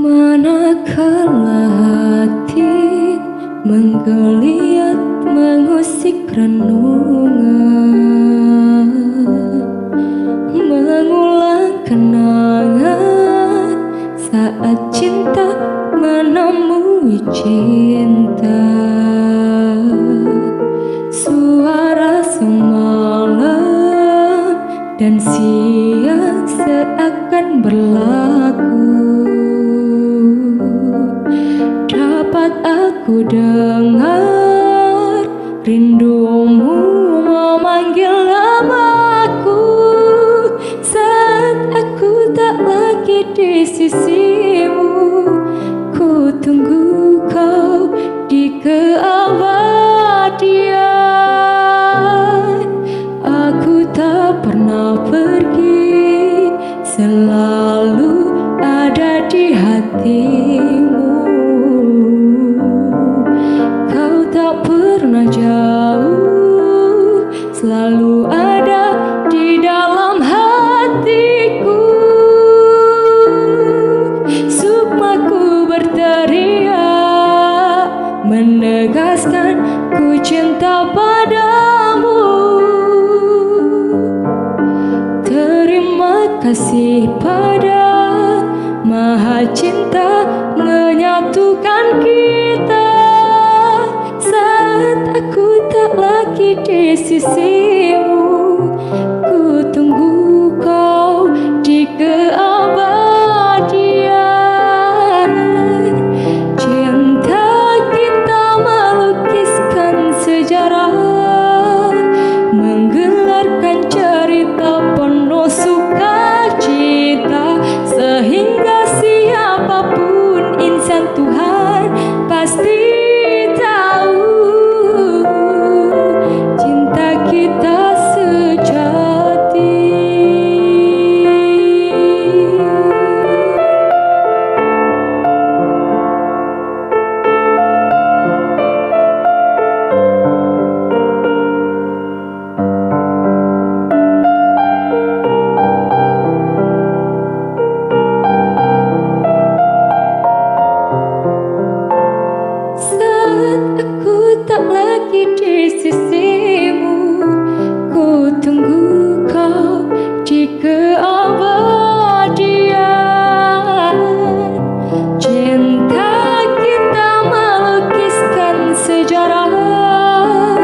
Manakala hati menggeliat mengusik renungan, mengulang kenangan saat cinta menemui cinta. Suara semalam dan siang seakan berlaku, dapat aku dengar rindumu memanggil namaku. Saat aku tak lagi di sisimu, ku tunggu kau di keabadian. Aku tak pernah pergi, selalu ada di hatimu. Kau tak pernah jauh, selalu ada di dalam hatiku. Sukmaku berteriak, menegaskan ku cinta padamu. Terima kasih pada Maha Cinta menyatukan kita. Saat aku tak lagi di sisimu, ku tunggu kau di keabadian. Cinta kita melukiskan sejarah, menggelarkan cerita penuh sukacita, sehingga siapapun insan Tuhan pasti tahu cinta kita sejati. Saat aku tak lagi di sisimu, ku tunggu kau di keabadian. Cinta kita melukiskan sejarah,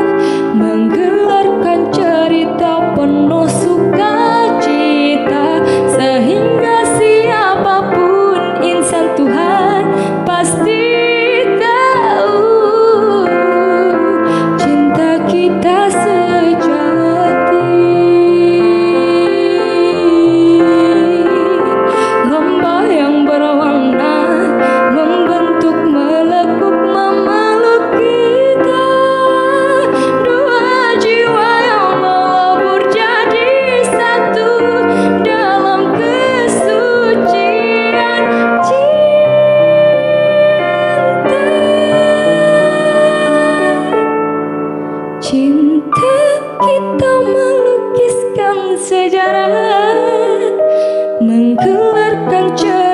menggelarkan cerita penuh sukacita, sehingga siapapun insan Tuhan pasti kita sejati. Lembah yang berwarna membentuk melekuk memeluk kita. Dua jiwa yang melebur jadi satu dalam kesucian cinta, kita melukiskan sejarah, menggelarkan cerita